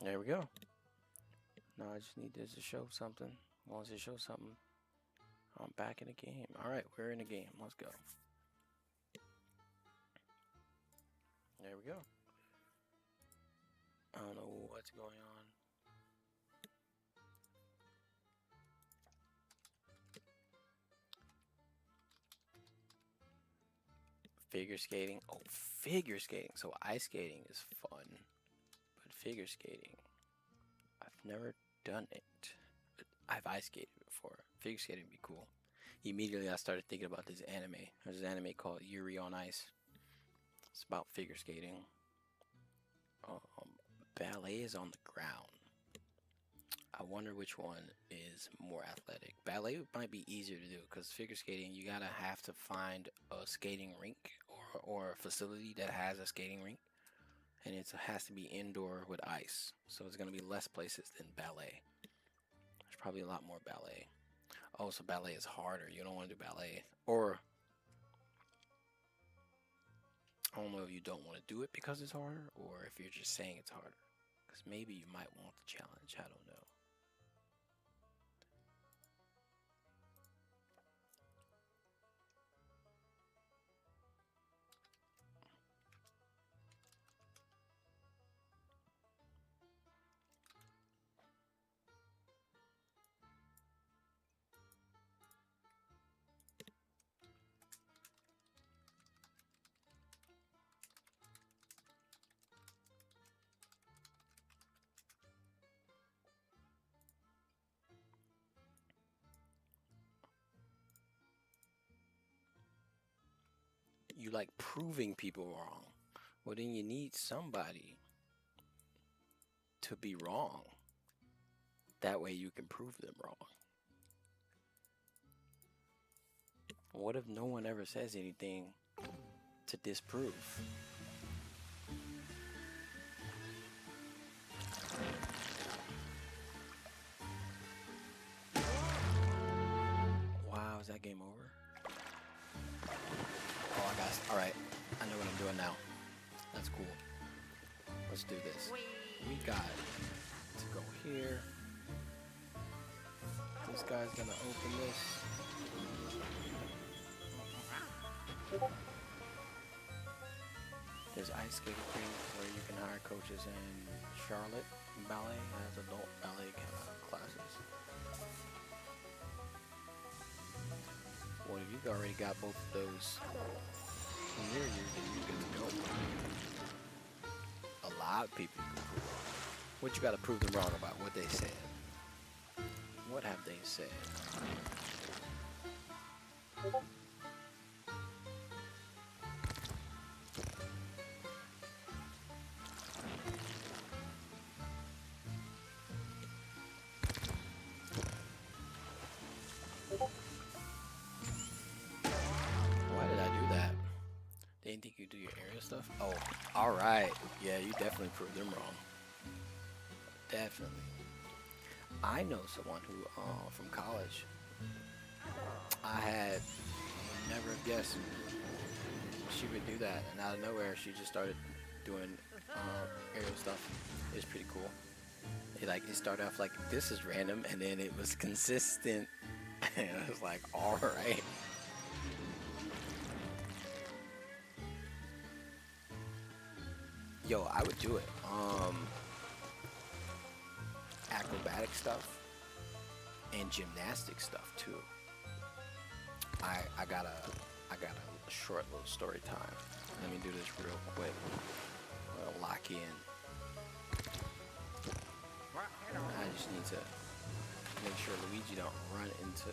There we go. Now I just need this to show something. Once it shows something, I'm back in the game. Alright, we're in the game. Let's go. There we go. I don't know what's going on. Figure skating. Oh, figure skating. So ice skating is fun. But figure skating, I've never done it. I've ice skated before. Figure skating would be cool. Immediately I started thinking about this anime. There's an anime called Yuri on Ice. It's about figure skating. Um, Ballet is on the ground. I wonder which one is more athletic. Ballet might be easier to do because figure skating, you gotta have to find a skating rink or a facility that has a skating rink, and it has to be indoor with ice. So it's gonna be less places than ballet. There's probably a lot more ballet. Oh, so ballet is harder. You don't want to do ballet, or I don't know if you don't want to do it because it's harder, or if you're just saying it's harder. Because maybe you might want the challenge. I don't know. You like proving people wrong. Well, then you need somebody to be wrong. That way you can prove them wrong. What if no one ever says anything to disprove? Wow, is that game over? Oh, I got it. All right, I know what I'm doing now. That's cool. Let's do this. We got to go here. This guy's gonna open this. There's ice skating thing where you can hire coaches in Charlotte Ballet as adult ballet classes. Well, if you've already got both of those near you, then you get to go. A lot of people can prove wrong. What you got to prove them wrong about? What they said. What have they said? Why did I do that? They didn't think you do your area stuff? Oh, alright. Yeah, you definitely proved them wrong. Definitely. I know someone who, from college, I had never guessed she would do that, and out of nowhere, she just started doing aerial stuff. It was pretty cool. It started off like this is random, and then it was consistent, and I was like, all right. Yo, I would do it. Acrobatic stuff and gymnastic stuff too. I got a short little story time. Let me do this real quick. I'll lock in. I just need to make sure Luigi don't run into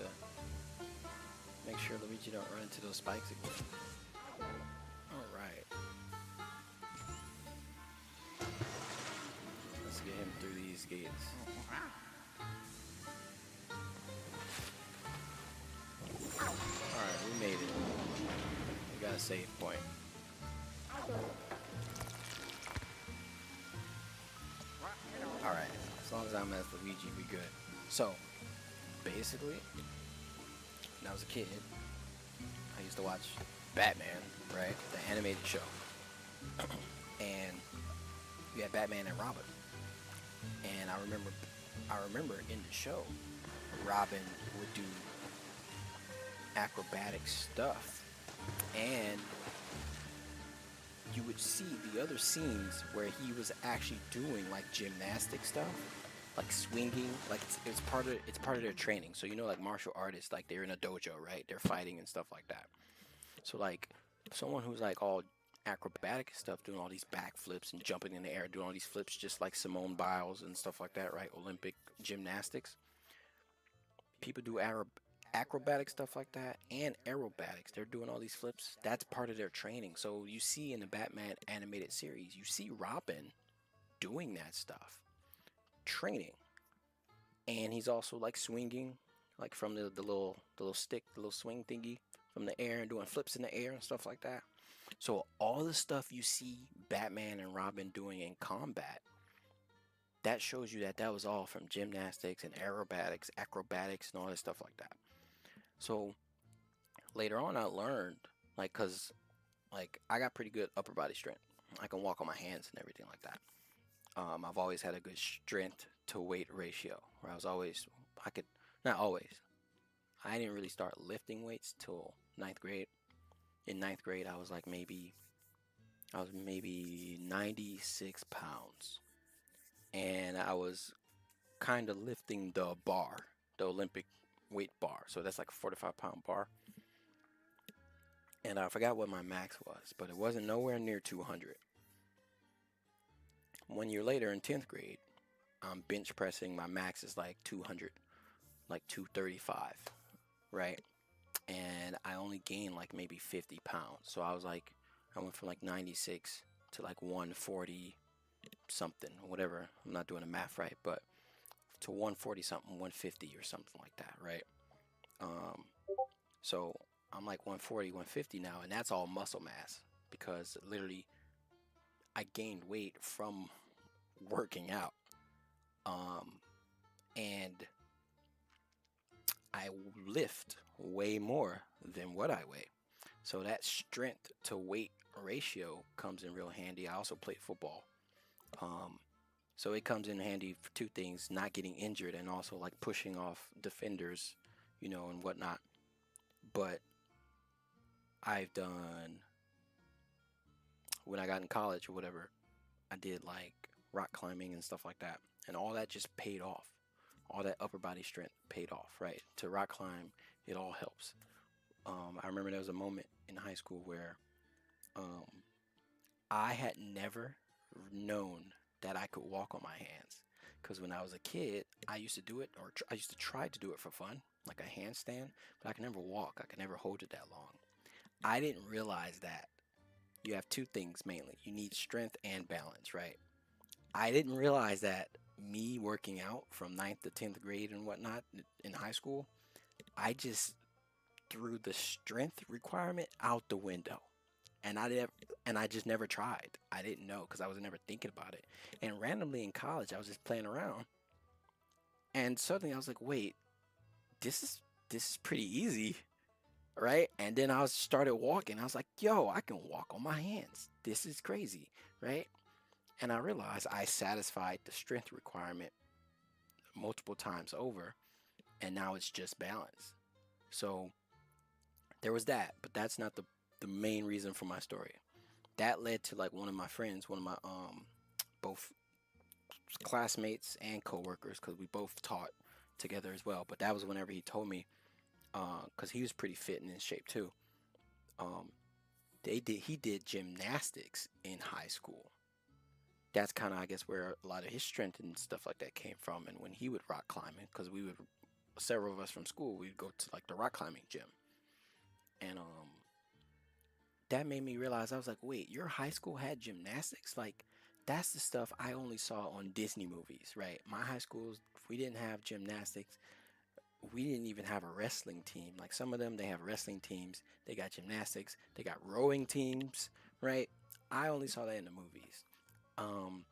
those spikes again. All right. Let's get him through these gates. Alright, we made it. We got a save point. Alright, as long as I'm as Luigi, we good. So, basically, when I was a kid, I used to watch Batman, right? The animated show. And we had Batman and Robin. And I remember in the show, Robin would do acrobatic stuff, and you would see the other scenes where he was actually doing like gymnastic stuff, like swinging, like it's part of their training. So you know, like martial artists, like they're in a dojo, right? They're fighting and stuff like that. So like someone who's like all acrobatic stuff, doing all these backflips and jumping in the air, doing all these flips, just like Simone Biles and stuff like that, right? Olympic gymnastics. People do acrobatic stuff like that and aerobatics. They're doing all these flips. That's part of their training. So you see in the Batman animated series, you see Robin doing that stuff, training, and he's also like swinging, like from the little stick, the little swing thingy from the air and doing flips in the air and stuff like that. So all the stuff you see Batman and Robin doing in combat, that shows you that that was all from gymnastics and aerobatics, acrobatics, and all this stuff like that. So later on, I learned, like, cause like I got pretty good upper body strength. I can walk on my hands and everything like that. I've always had a good strength to weight ratio, where I was always, I could, not always. I didn't really start lifting weights till ninth grade. In ninth grade, I was maybe 96 pounds, and I was kind of lifting the bar, the Olympic weight bar. So that's like a 45-pound bar. And I forgot what my max was, but it wasn't nowhere near 200. 1 year later in 10th grade, I'm bench pressing. My max is like 200, like 235, right? And I only gained like maybe 50 pounds. So I was like, I went from like 96 to like 140 something, whatever. I'm not doing the math right, but to 140 something, 150 or something like that, right? Um, so I'm like 140, 150 now, and that's all muscle mass because literally I gained weight from working out. Um, and I lift way more than what I weigh. So that strength to weight ratio comes in real handy. I also played football. Um, so it comes in handy for two things, not getting injured and also like pushing off defenders, and whatnot. But I've done, when I got in college or whatever, I did like rock climbing and stuff like that. And all that just paid off. All that upper body strength paid off, right? To rock climb, it all helps. I remember there was a moment in high school where um, I had never known that I could walk on my hands. Because when I was a kid, I used to do it, or I used to try to do it for fun, like a handstand, but I could never walk. I could never hold it that long. I didn't realize that you have two things mainly. You need strength and balance, right? I didn't realize that me working out from ninth to 10th grade and whatnot in high school, I just threw the strength requirement out the window. And I just never tried. I didn't know because I was never thinking about it. And randomly in college, I was just playing around, and suddenly I was like, "Wait, this is pretty easy, right?" And then I started walking. I was like, "Yo, I can walk on my hands. This is crazy, right?" And I realized I satisfied the strength requirement multiple times over, and now it's just balance. So there was that, but that's not the main reason for my story. That led to like one of my friends, one of my both classmates and coworkers, because we both taught together as well. But that was whenever he told me, because he was pretty fit and in shape too. Um, he did gymnastics in high school. That's kind of, I guess, where a lot of his strength and stuff like that came from. And when he would rock climbing, because we would, several of us from school, we'd go to like the rock climbing gym, and that made me realize, I was like, wait, your high school had gymnastics? Like, that's the stuff I only saw on Disney movies, right? My high schools, we didn't have gymnastics. We didn't even have a wrestling team. Like some of them, they have wrestling teams. They got gymnastics. They got rowing teams, right? I only saw that in the movies. Um,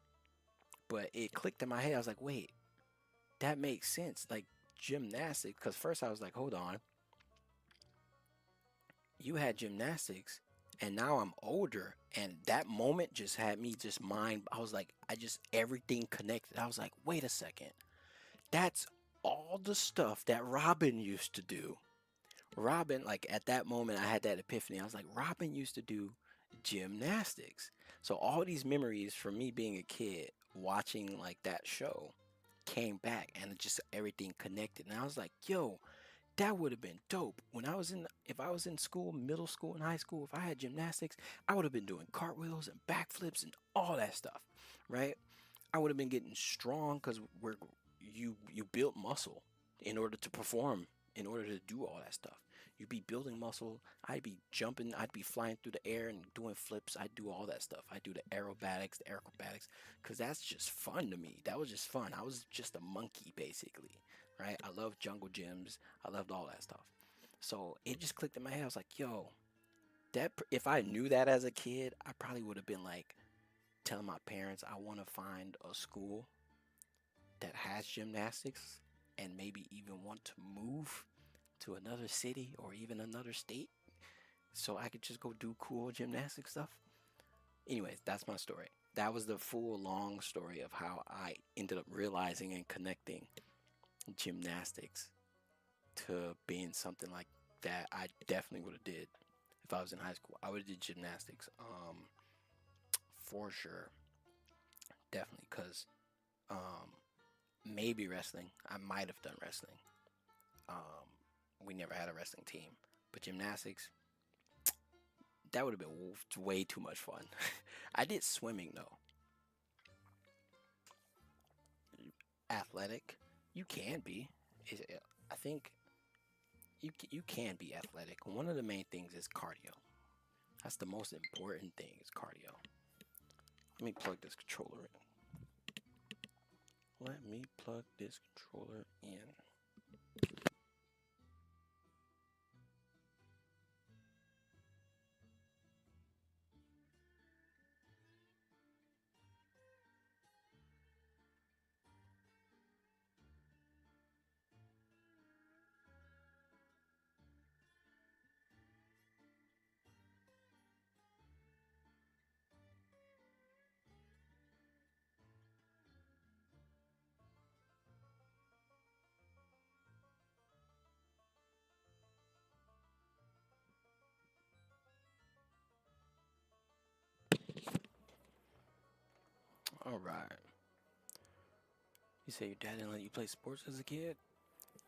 but it clicked in my head. I was like, wait, that makes sense. Like gymnastics, because first I was like, hold on, you had gymnastics And now I'm older, and that moment just had me just mind. I was like, I just everything connected. I was like, wait a second, that's all the stuff that Robin used to do. Robin, like at that moment, I had that epiphany. I was like, Robin used to do gymnastics. So all these memories from me being a kid watching like that show came back, and it just everything connected. And I was like, yo, that would have been dope. If I was in school, middle school and high school, if I had gymnastics, I would have been doing cartwheels and backflips and all that stuff, right? I would have been getting strong because you built muscle in order to perform, in order to do all that stuff. You'd be building muscle. I'd be jumping. I'd be flying through the air and doing flips. I'd do all that stuff. I do the aerobatics, the acrobatics, because that's just fun to me. That was just fun. I was just a monkey basically, right? I loved jungle gyms. I loved all that stuff. So it just clicked in my head. I was like, yo, if I knew that as a kid, I probably would have been like telling my parents I want to find a school that has gymnastics and maybe even want to move to another city or even another state so I could just go do cool gymnastic stuff. Anyways, that's my story. That was the full long story of how I ended up realizing and connecting gymnastics to being something like that. I definitely would have did if I was in high school. I would have did gymnastics, for sure, definitely. Cause maybe wrestling. I might have done wrestling. Um, we never had a wrestling team, but gymnastics, that would have been way too much fun. I did swimming though. Athletic, you can be. I think you can be athletic. One of the main things is cardio. That's the most important thing is cardio. Let me plug this controller in. Let me plug this controller in. All right. You say your dad didn't let you play sports as a kid?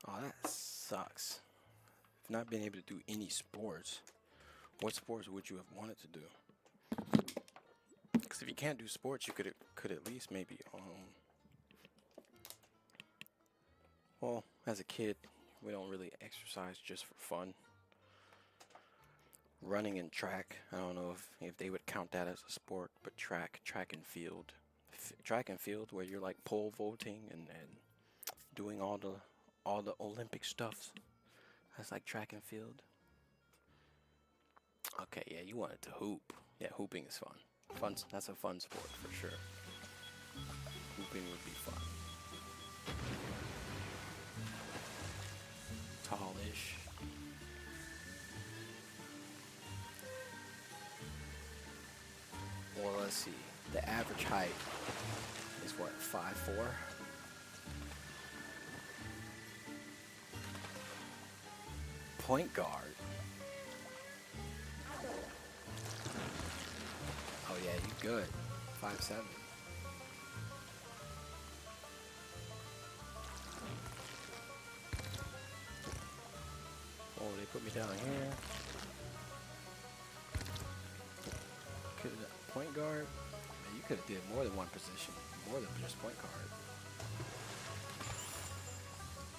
Oh, that sucks. If not being able to do any sports, what sports would you have wanted to do? Because if you can't do sports, you could at least maybe well, as a kid, we don't really exercise just for fun. Running and track, I don't know if they would count that as a sport, but track and field, track and field where you're like pole vaulting and doing all the Olympic stuff. That's like track and field. Okay, yeah, you wanted to hoop. Yeah, hooping is fun. Fun. That's a fun sport for sure. Hooping would be fun. Tallish. Well, let's see. The average height is what, 5'4"? Point guard. Oh yeah, you good. 5'7". Oh, they put me down here. Point guard. Man, you could have did more than one position, more than just point guard.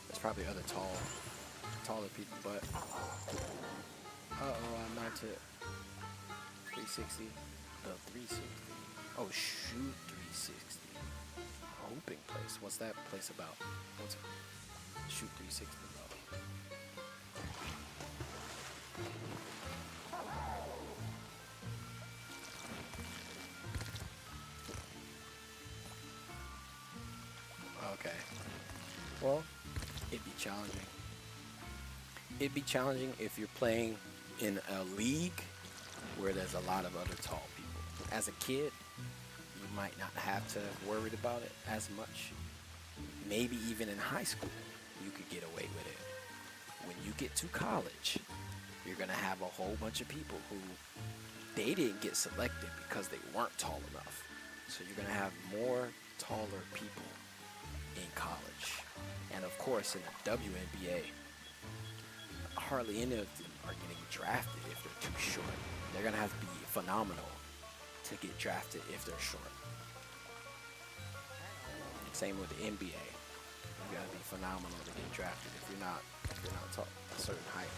There's probably other taller people, but uh-oh, I knocked it. 360. The 360. Oh, shoot 360. Hooping place. What's that place about? What's shoot 360 about? Okay. Well, it'd be challenging. It'd be challenging if you're playing in a league where there's a lot of other tall people. As a kid, you might not have to worry about it as much. Maybe even in high school, you could get away with it. When you get to college, you're going to have a whole bunch of people who they didn't get selected because they weren't tall enough. So you're going to have more taller people in college. And of course, in the WNBA, hardly any of them are getting drafted if they're too short. They're going to have to be phenomenal to get drafted if they're short. Same with the NBA. You got to be phenomenal to get drafted if you're not tall, a certain height.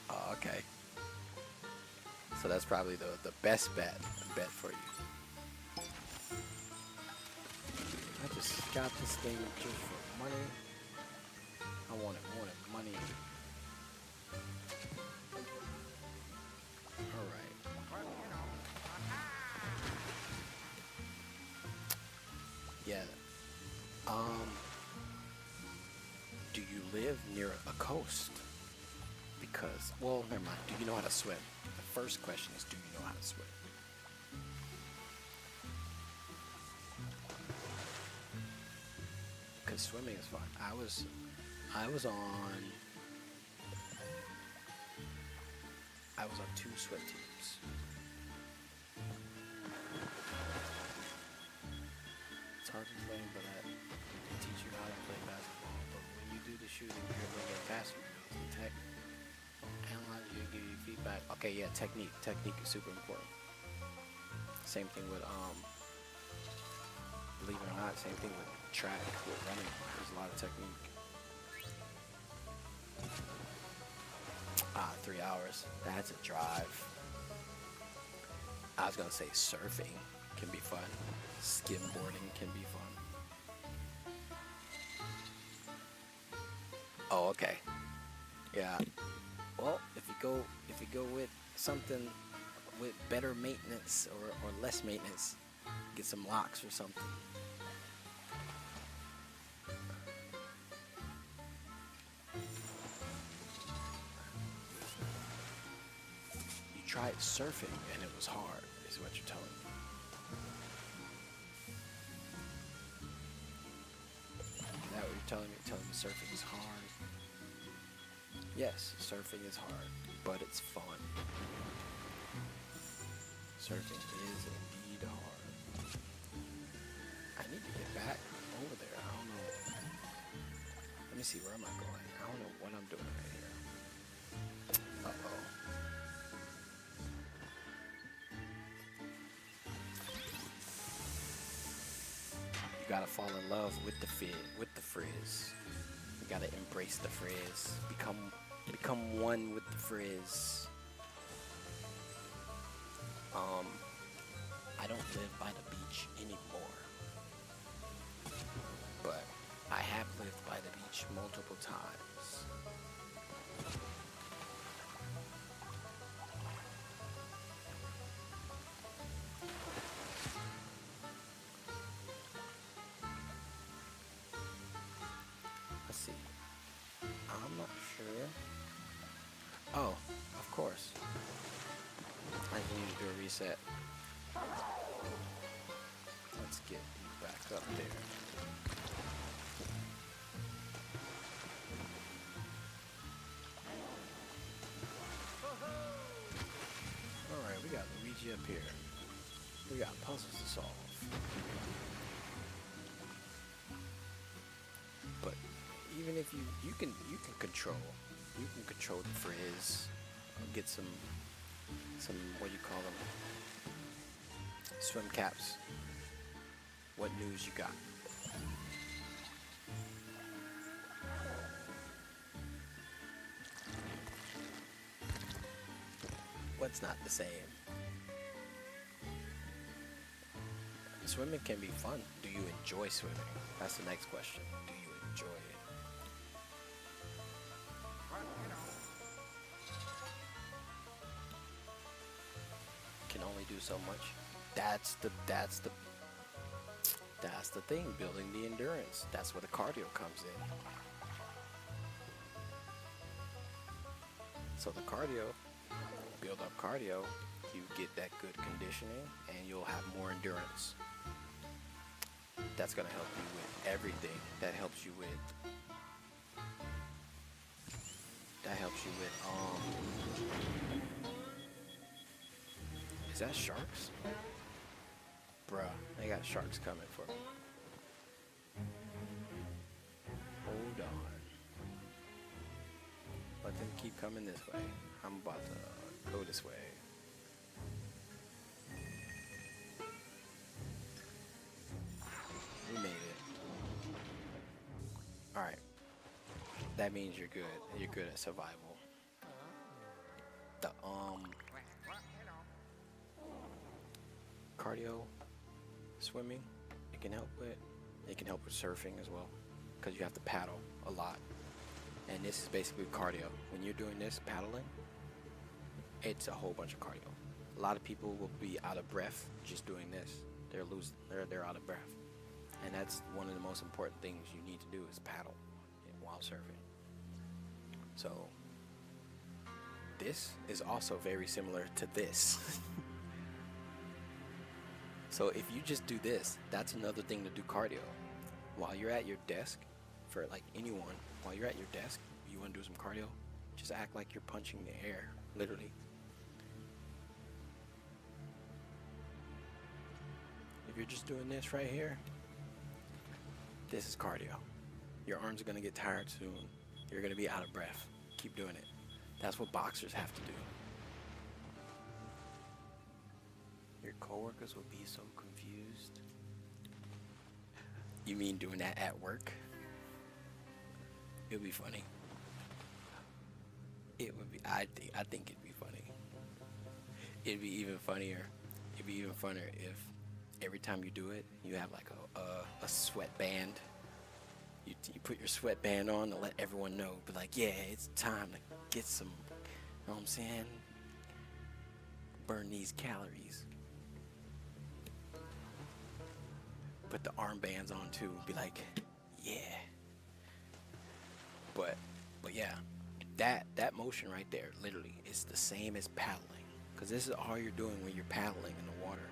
Oh, okay. So that's probably the best bet for you. I just got this thing just for money. I wanted money. Alright. Yeah. Do you live near a coast? Because, well, never mind. Do you know how to swim? The first question is, do you know how to swim? Because swimming is fun. I was on 2 swim teams. It's hard to explain, but they teach you how to play basketball. But when you do the shooting, you're going to get faster. Tech, analyze you, give you feedback. Okay, yeah, technique. Technique is super important. Same thing with believe it or not, same thing with track, with running. There's a lot of technique. 3 hours. That's a drive. I was gonna say surfing can be fun. Skimboarding can be fun. Oh, okay. Yeah. Well, if you go with something with better maintenance or less maintenance, get some locks or something. You tried surfing and it was hard, is what you're telling me. Is that what you're telling me? You're telling me surfing is hard? Yes, surfing is hard, but it's fun. Surfing is indeed hard. I need to get back over there. I don't know. Let me see, where am I going? I don't know what I'm doing right here. Uh-oh. You gotta fall in love with the frizz. You gotta embrace the frizz. Become one with the frizz. I don't live by the beach anymore, but I have lived by the beach multiple times. Let's see. I'm not sure. Oh, of course. I need to do a reset. Let's get you back up there. Alright, we got Luigi up here. We got puzzles to solve. But even if you can control the frizz, get some what do you call them? Swim caps. What news you got? What's not the same? Swimming can be fun. Do you enjoy swimming? That's the next question. Do you enjoy it? Can only do so much. That's That's the thing, building the endurance. That's where the cardio comes in. So the cardio, build up cardio, you get that good conditioning and you'll have more endurance. That's gonna help you with everything. That helps you with is that sharks? Bruh, they got sharks coming for me. Hold on. Let them keep coming this way. I'm about to go this way. We made it. Alright. That means you're good. You're good at survival. The cardio, swimming, it can help with. It can help with surfing as well, because you have to paddle a lot. And this is basically cardio. When you're doing this paddling, it's a whole bunch of cardio. A lot of people will be out of breath just doing this. They're out of breath. And that's one of the most important things you need to do is paddle while surfing. So this is also very similar to this. So if you just do this, that's another thing to do cardio. While you're at your desk, for like anyone, while you're at your desk, you want to do some cardio, just act like you're punching the air, literally. If you're just doing this right here, this is cardio. Your arms are going to get tired soon. You're going to be out of breath. Keep doing it. That's what boxers have to do. Your coworkers will be so confused. You mean doing that at work? It would be funny. It would be. I think it'd be funny. It'd be even funnier. It'd be even funnier if every time you do it, you have like a sweatband. You put your sweatband on to let everyone know. But like, yeah, it's time to get some. You know what I'm saying? Burn these calories. Put the armbands on too. Be like, yeah. But yeah, that motion right there, literally, is the same as paddling. Because this is all you're doing when you're paddling in the water.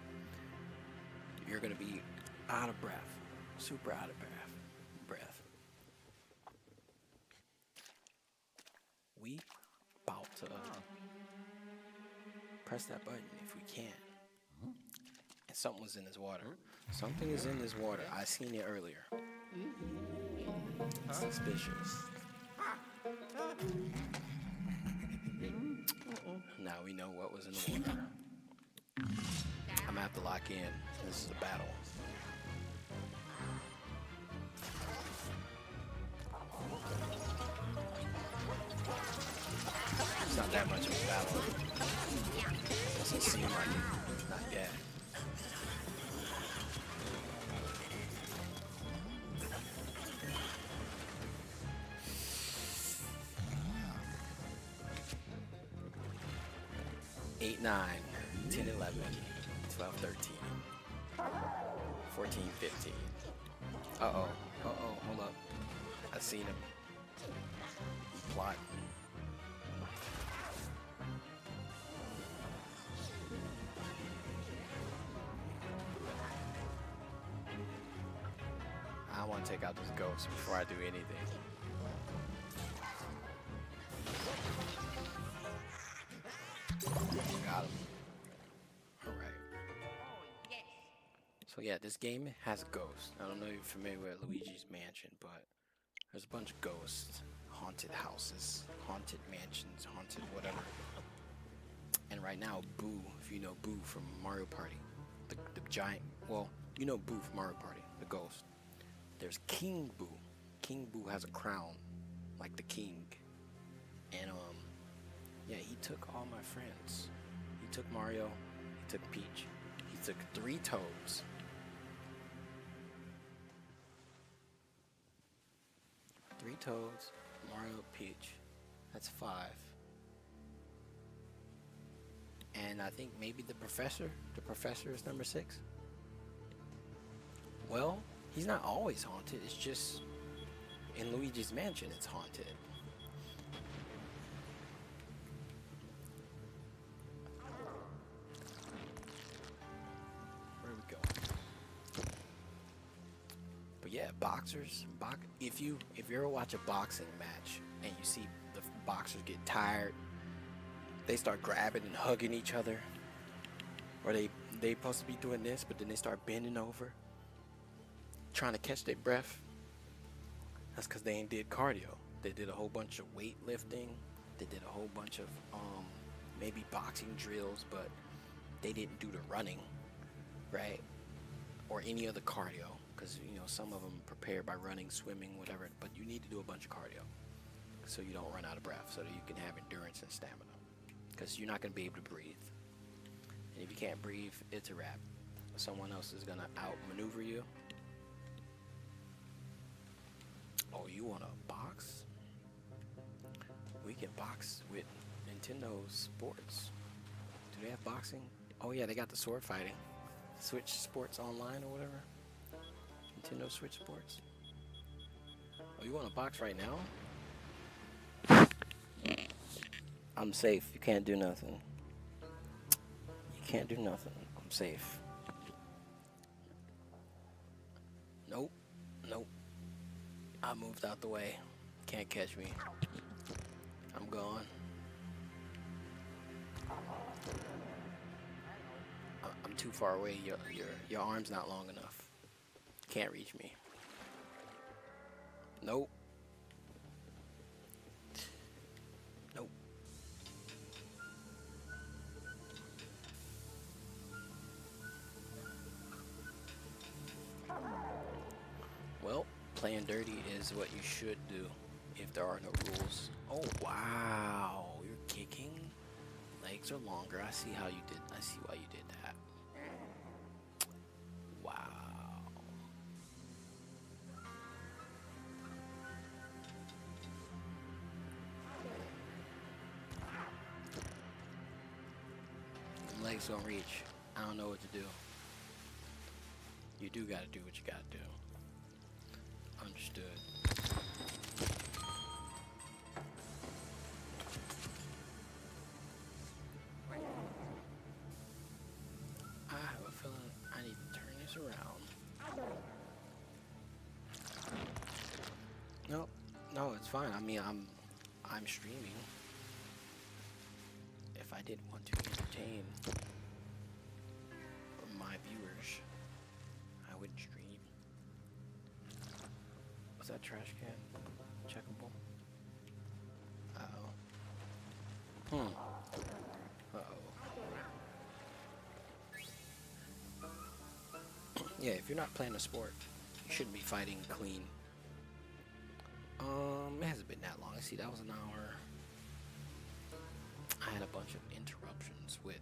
You're gonna be out of breath, super out of breath. We about to press that button if we can. And something was in this water. Something is in this water. I seen it earlier. It's suspicious. Now we know what was in the water. I'm gonna have to lock in. This is a battle. It's not that much of a battle. Doesn't seem like it. Not yet. Eight, 9, 10, 11, 12, 13, 14, 15. Uh-oh, hold up. I seen him. Plot. I want to take out this ghost before I do anything. Got him. Alright. So yeah, this game has ghosts. I don't know if you're familiar with Luigi's Mansion, but there's a bunch of ghosts, haunted houses, haunted mansions, haunted whatever. And right now, Boo, if you know Boo from Mario Party, the giant, well, you know Boo from Mario Party, the ghost. There's King Boo. King Boo has a crown, like the king. And yeah, he took all my friends. He took Mario, he took Peach, he took 3 Toads. 3 Toads, Mario, Peach. That's 5. And I think maybe the professor is number 6. Well, he's not always haunted. It's just in Luigi's Mansion, it's haunted. Where are we going? But yeah, boxers. If you ever watch a boxing match and you see the boxers get tired, they start grabbing and hugging each other, or they supposed to be doing this, but then they start bending over, trying to catch their breath. That's because they ain't did cardio. They did a whole bunch of weightlifting. They did a whole bunch of maybe boxing drills, but they didn't do the running, right? Or any other cardio, because you know some of them prepare by running, swimming, whatever. But you need to do a bunch of cardio so you don't run out of breath, so that you can have endurance and stamina. Because you're not gonna be able to breathe, and if you can't breathe, it's a wrap. Someone else is gonna outmaneuver you. Oh, you wanna box? We can box with Nintendo Sports. Do they have boxing? Oh yeah, they got the sword fighting. Switch Sports Online or whatever. Nintendo Switch Sports. Oh, you wanna box right now? I'm safe. You can't do nothing. You can't do nothing. I'm safe. Nope. Nope. I moved out the way. Can't catch me. I'm gone. I'm too far away. Your arm's not long enough. Can't reach me. Nope. Nope. Well, playing dirty is what you should do if there are no rules. Oh, wow. You're kicking? Legs are longer. I see how you did. I see why you did that. Wow. The legs don't reach. I don't know what to do. You do gotta do what you gotta do. Understood. I have a feeling I need to turn this around. No, no, it's fine. I mean, I'm streaming. If I did want to entertain my viewers, I would stream. Was that trash can checkable? Uh-oh. Uh-oh. Yeah, if you're not playing a sport, you shouldn't be fighting clean. It hasn't been that long. I see that was an hour. I had a bunch of interruptions with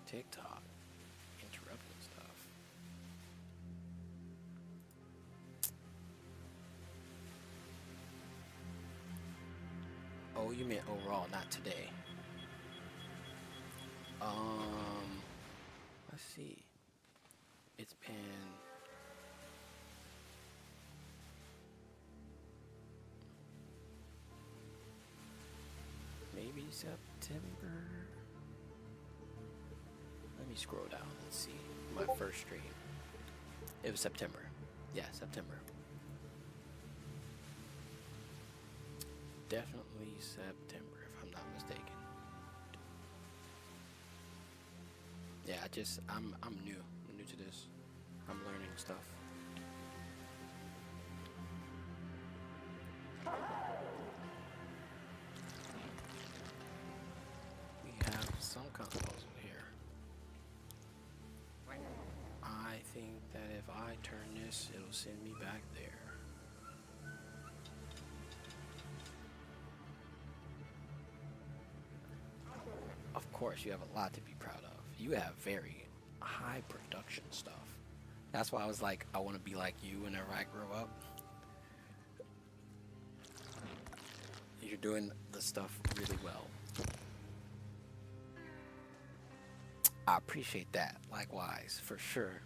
TikTok. Interrupting stuff. Oh, you meant overall, not today. Let's see. It's been maybe September. Let me scroll down and see. My first stream. It was September. Yeah, September. Definitely September, if I'm not mistaken. Yeah, I'm new. I'm new to this. I'm learning stuff. We have some consoles here. I think that if I turn this, it'll send me back there. Of course, you have a lot to be proud of. You have very high production stuff. That's why I was like, I want to be like you whenever I grow up. You're doing the stuff really well. I appreciate that. Likewise, for sure.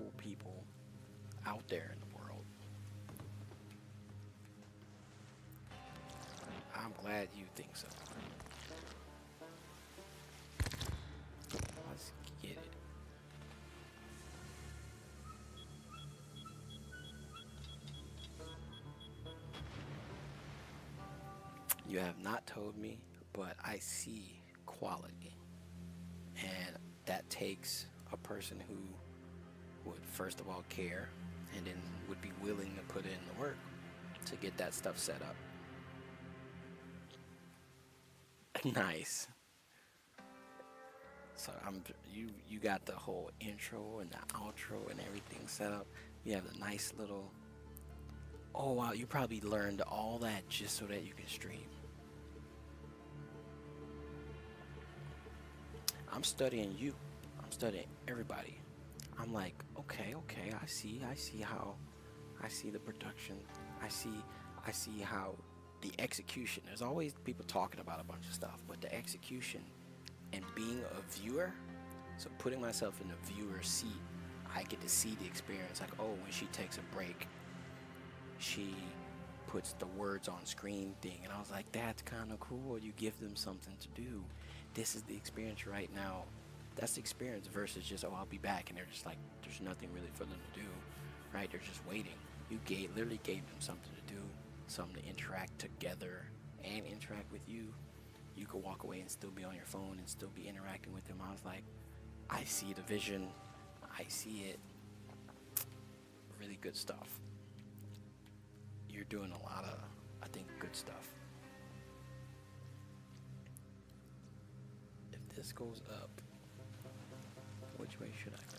cool people out there in the world. I'm glad you think so. Let's get it. You have not told me, but I see quality. And that takes a person who would first of all care and then would be willing to put in the work to get that stuff set up. Nice. So you got the whole intro and the outro and everything set up. You have a nice little. Oh wow, you probably learned all that just so that you can stream. I'm studying you. I'm studying everybody. I'm like, okay, I see how, I see the production. I see how the execution. There's always people talking about a bunch of stuff, but the execution and being a viewer, so putting myself in the viewer's seat, I get to see the experience. Like, oh, when she takes a break, she puts the words on screen thing, and I was like, that's kind of cool. You give them something to do. This is the experience right now. That's the experience versus just, oh, I'll be back, and they're just like, there's nothing really for them to do, right? They're just waiting. You literally gave them something to do, something to interact together and interact with you. You could walk away and still be on your phone and still be interacting with them. I was like, I see the vision. I see it. Really good stuff. You're doing a lot of, I think, good stuff. If this goes up, which way should I go?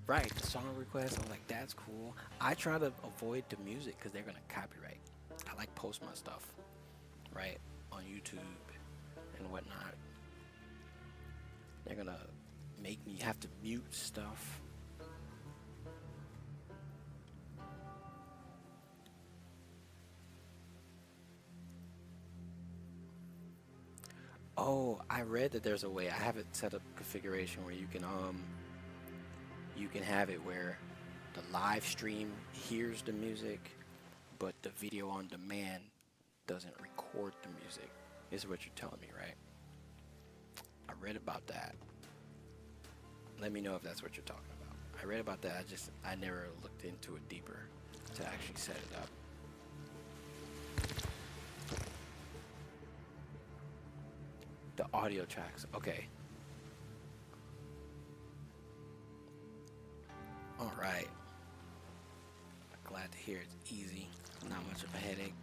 Right, the song request, I was like, that's cool. I try to avoid the music because they're going to copyright. I like post my stuff, right, on YouTube and whatnot. They're going to make me have to mute stuff. Oh, I read that there's a way. I have it set up configuration where you can have it where the live stream hears the music, but the video on demand doesn't record the music. This is what you're telling me, right? I read about that. Let me know if that's what you're talking about. I read about that. I never looked into it deeper to actually set it up. The audio tracks, okay. All right. Glad to hear it's easy, not much of a headache.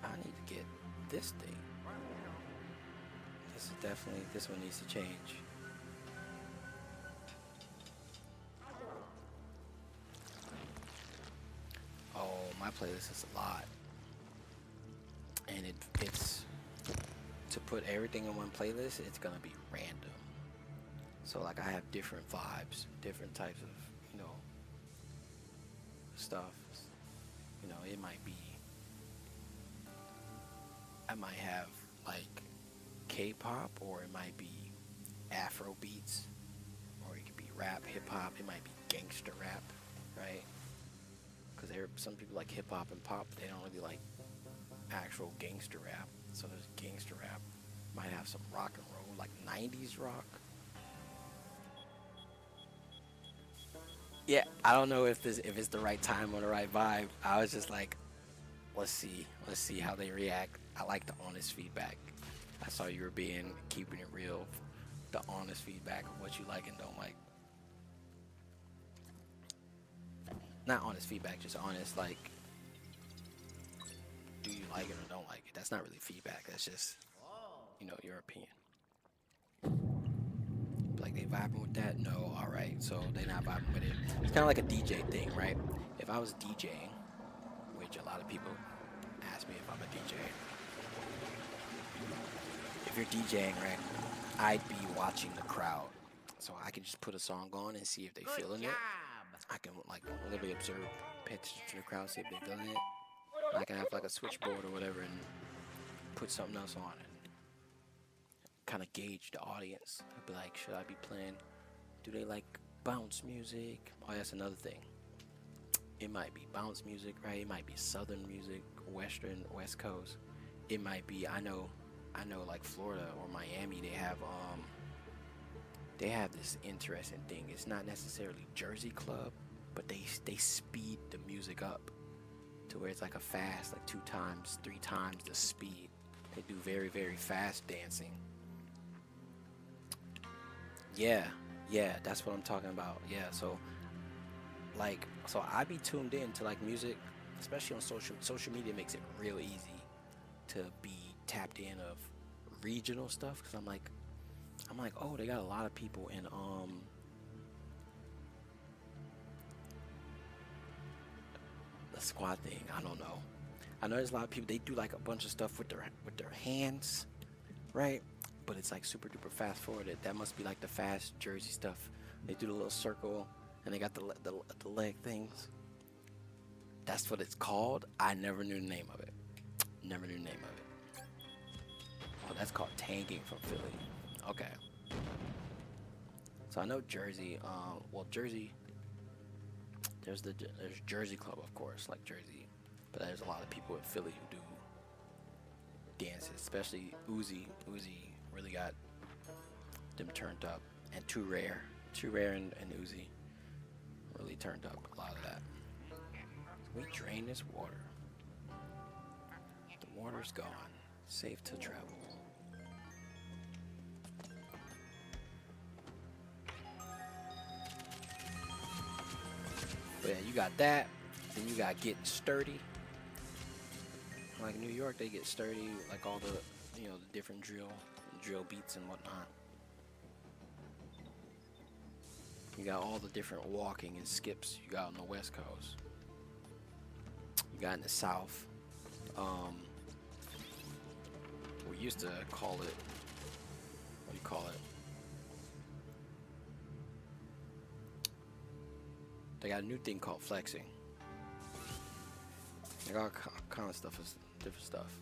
I need to get this thing. This is definitely, this one needs to change. Oh, my playlist is a lot. And it's to put everything in one playlist, it's gonna be random. So like I have different vibes, different types of, stuff. It might be, I might have like K-pop, or it might be Afro beats, or it could be rap, hip hop. It might be gangster rap, right? Because some people like hip hop and pop, but they don't really like actual gangster rap. So there's gangster rap. Might have some rock and roll, like 90s rock. Yeah, I don't know if it's the right time or the right vibe. I was just like, let's see how they react. I like the honest feedback. I saw you were keeping it real, the honest feedback of what you like and don't like. Not honest feedback, just honest, like, do you like it or don't like it? That's not really feedback. That's just, your opinion. Like, they vibing with that? No, all right. So they not vibing with it. It's kind of like a DJ thing, right? If I was DJing, which a lot of people ask me if I'm a DJ. If you're DJing, right, I'd be watching the crowd. So I can just put a song on and see if they feeling it. I can like literally observe, pay attention to the crowd, see if they feeling it. I can have like a switchboard or whatever and put something else on and kind of gauge the audience. I'd be like, should I be playing? Do they like bounce music? Oh, that's another thing. It might be bounce music, right? It might be southern music, western, west coast. It might be, I know like Florida or Miami, they have this interesting thing. It's not necessarily Jersey club, but they speed the music up to where it's like a fast, like 2 times, 3 times the speed. They do very, very fast dancing. Yeah, yeah, that's what I'm talking about. Yeah, so like, so I be tuned in to like music, especially on social media makes it real easy to be tapped in of regional stuff because I'm like, oh, they got a lot of people in the squad thing. I don't know. I know there's a lot of people. They do like a bunch of stuff with their hands, right? But it's like super duper fast forwarded. That must be like the fast Jersey stuff. They do the little circle and they got the leg things. That's what it's called. I never knew the name of it. Never knew the name of it. Oh, that's called tanging from Philly. Okay. So I know Jersey. Well, Jersey. There's Jersey Club, of course, like Jersey. But there's a lot of people in Philly who do dances, especially Uzi. Uzi really got them turned up, and Too Rare and Uzi really turned up a lot of that. We drain this water. The water's gone. Safe to travel. But yeah, you got that. Then you got getting sturdy. Like New York, they get sturdy, like all the, the different drill beats and whatnot. You got all the different walking and skips you got on the West Coast. You got in the South. We used to call it, what do you call it? They got a new thing called flexing. They got all kind of stuff, different stuff.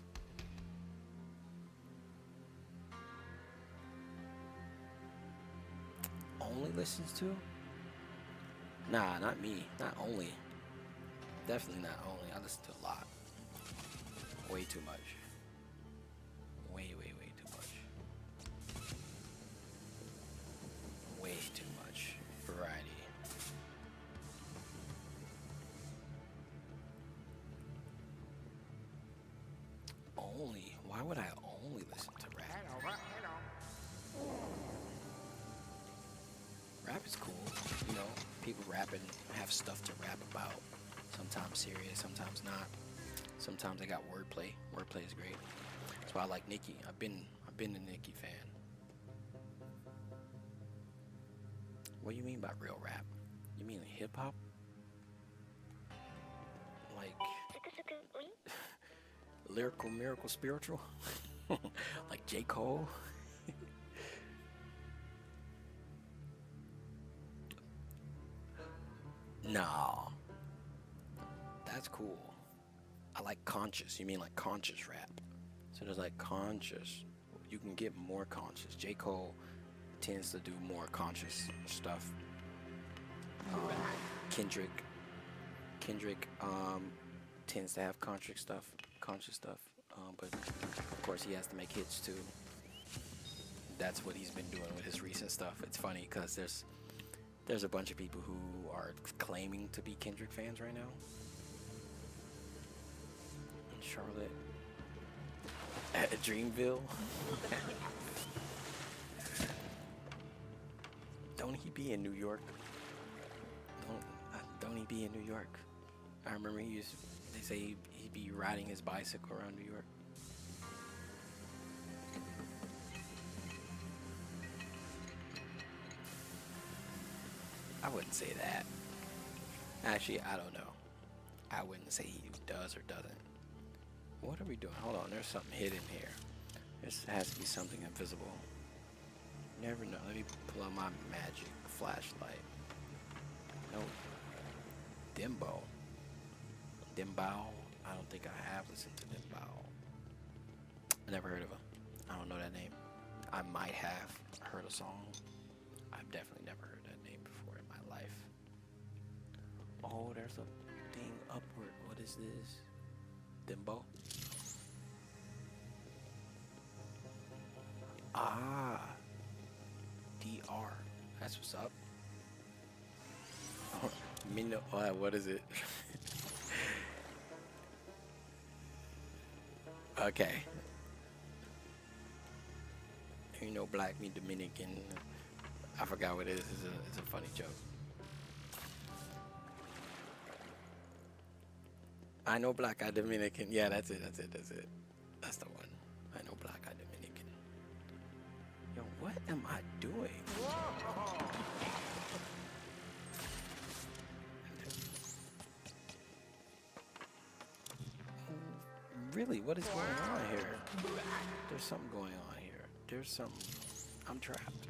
Only listens to? Nah, not me. Not only. Definitely not only. I listen to a lot. Way too much. Way too much. Way too much variety. Only? Why would I only listen to rap? Rap is cool, people rapping, have stuff to rap about. Sometimes serious, sometimes not. Sometimes they got wordplay. Wordplay is great. That's why I like Nicki. I've been a Nicki fan. What do you mean by real rap? You mean hip hop? Like lyrical, miracle, spiritual? Like J. Cole? No. That's cool. I like conscious. You mean like conscious rap? So there's like conscious. You can get more conscious. J. Cole tends to do more conscious stuff. Kendrick tends to have conscious stuff. But of course he has to make hits too. That's what he's been doing with his recent stuff. It's funny because there's a bunch of people who are claiming to be Kendrick fans right now. In Charlotte. At Dreamville. Don't he be in New York? Don't he be in New York? I remember they say he'd be riding his bicycle around New York. I wouldn't say that. Actually, I don't know. I wouldn't say he does or doesn't. What are we doing? Hold on, there's something hidden here. There has to be something invisible. Never know. Let me pull out my magic flashlight. Nope. Dimbo. I don't think I have listened to Dimbo. I never heard of him. I don't know that name. I might have heard a song. I've definitely never heard that name before in my life. Oh, there's a thing upward. What is this? Dimbo? Ah, DR. That's what's up. Mino, what is it? Okay. You know, black me Dominican. I forgot what it is. It's a funny joke. I know black, I Dominican. Yeah, that's it. That's the one. I know black, I Dominican. Yo, what am I doing? Really, what is going on here? There's something going on here. There's something. I'm trapped.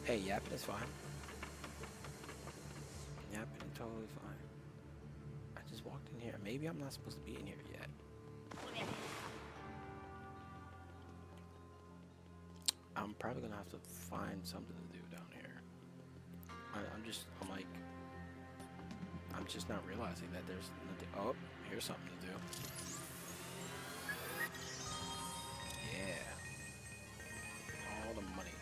Hey, yapping is fine. Yapping is totally fine. I just walked in here. Maybe I'm not supposed to be in here yet. I'm probably gonna have to find something to do down here. I'm just not realizing that there's nothing. Oh, here's something to do. Yeah. All the money.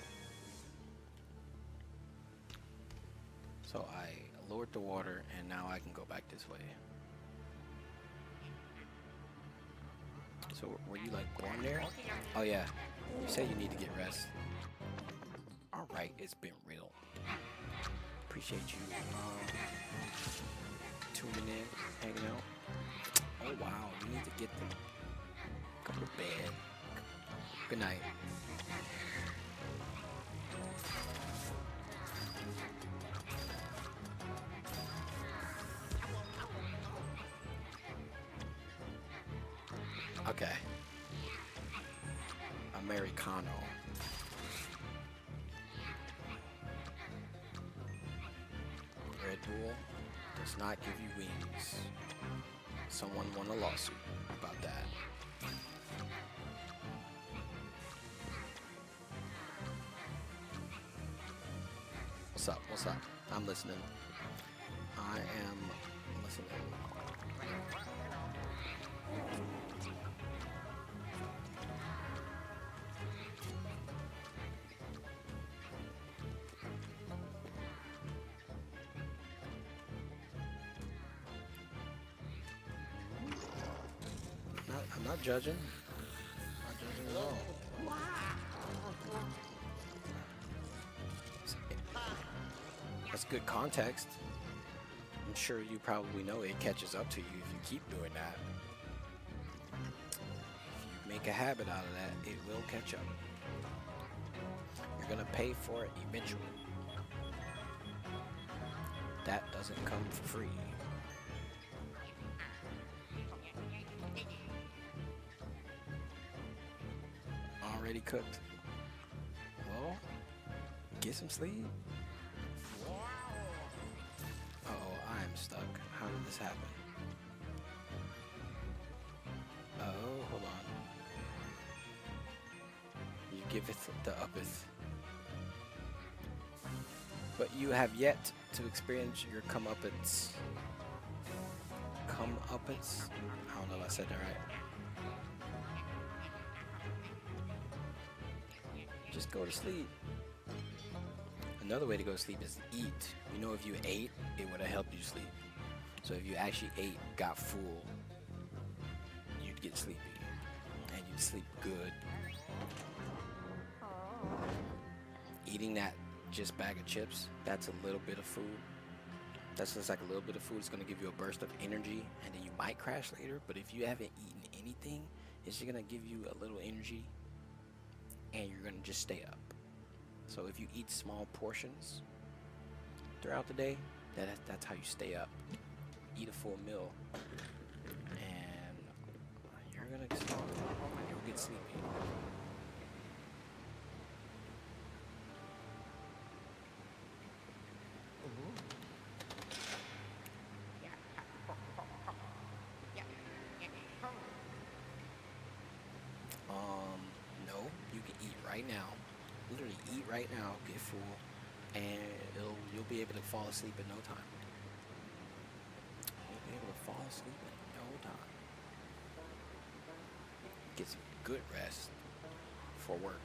So I lowered the water and now I can go back this way. So were you like born there? Oh yeah. You say you need to get rest. Alright, it's been real. Appreciate you tuning in, hanging out. Oh wow, you need to get them. Go to bed. Good night. Okay. Americano. Red Bull does not give you wings. Someone won a lawsuit about that. What's up? What's up? I'm listening. I am listening. I'm not judging. Not judging at all. That's good context. I'm sure you probably know it catches up to you if you keep doing that. If you make a habit out of that, it will catch up. You're gonna pay for it eventually. That doesn't come for free. Already cooked. Well, get some sleep. Uh-oh, I am stuck. How did this happen? Oh, hold on. You give it the uppeth. But you have yet to experience your comeuppance. Comeuppance? I don't know if I said that right. Just go to sleep. Another way to go to sleep is to eat. You know, if you ate, it would have helped you sleep. So if you actually ate, got full, you'd get sleepy. And you'd sleep good. Eating that just bag of chips, that's a little bit of food. That's just like a little bit of food. It's going to give you a burst of energy, and then you might crash later. But if you haven't eaten anything, it's just going to give you a little energy, and you're going to just stay up. So if you eat small portions throughout the day, that's how you stay up. Eat a full meal, and you're going to get you'll get sleepy. right now. Literally eat right now, get full, and you'll be able to fall asleep in no time. You'll be able to fall asleep in no time. Get some good rest for work.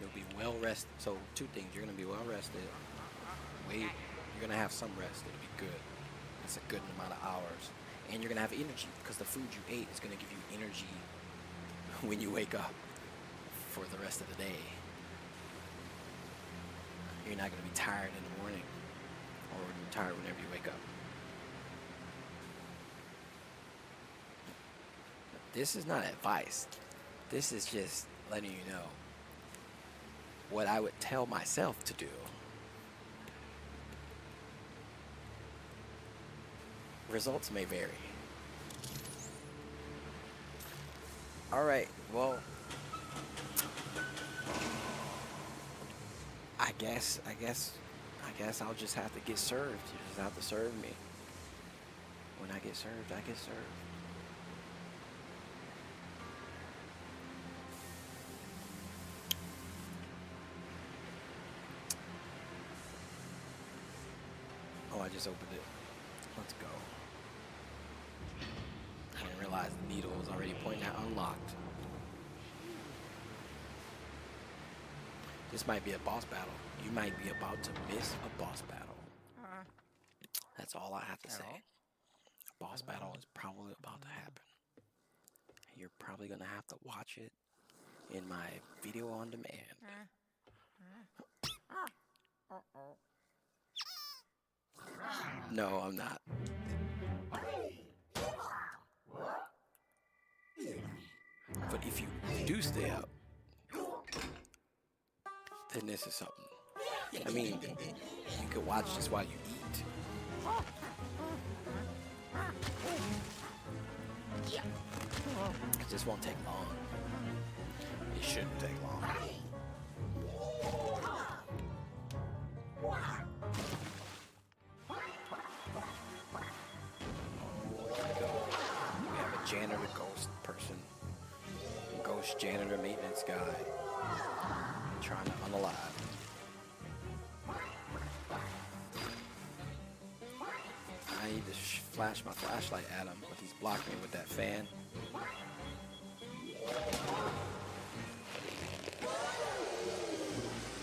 You'll be well rested. So 2 things: you're gonna be well rested. You're gonna have some rest. It'll be good. It's a good amount of hours, and you're gonna have energy because the food you ate is gonna give you energy when you wake up for the rest of the day. You're not gonna be tired in the morning, or you're tired whenever you wake up. This is not advice. This is just letting you know what I would tell myself to do. Results may vary. All right, well, I guess I'll just have to get served. You just have to serve me. When I get served, I get served. Oh, I just opened it. Let's go. I didn't realize the needle was already pointing at unlocked. This might be a boss battle. You might be about to miss a boss battle. That's all I have to say. A boss battle is probably about to happen. You're probably going to have to watch it in my video on demand. No, I'm not. But if you do stay up, then this is something. I mean, you could watch this while you eat. Because this won't take long. It shouldn't take long. We have a janitor ghost person. Ghost janitor maintenance guy. Trying to unalive. I need to flash my flashlight at him, but he's blocking me with that fan.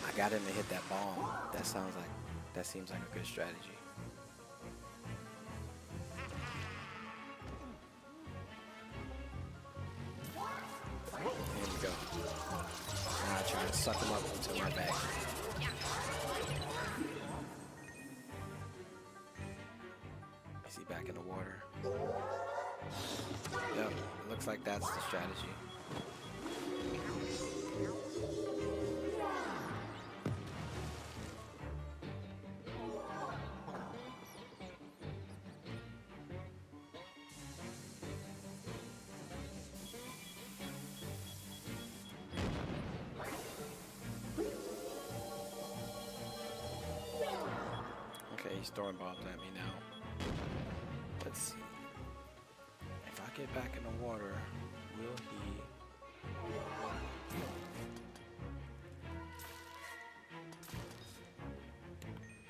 I got him to hit that bomb. That seems like a good strategy. There we go. Now I try to suck him up into my bag. Is he back in the water? Yep, it looks like that's the strategy. Okay, he's throwing bombs at me now. Let's see. If I get back in the water, will he...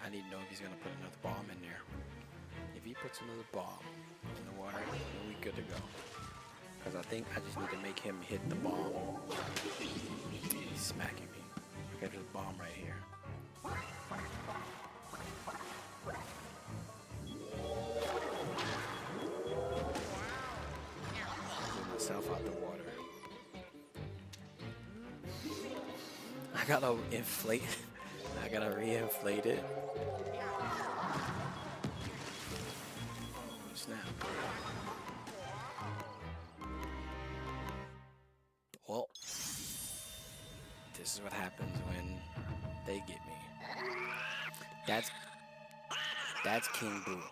I need to know if he's gonna put another bomb in there. If he puts another bomb in the water, then we good to go. Because I think I just need to make him hit the bomb. He's smacking me. Okay, there's a bomb right here. Myself out the water. I gotta inflate. I gotta re-inflate it. Snap. Well, this is what happens when they get me. That's King Boo.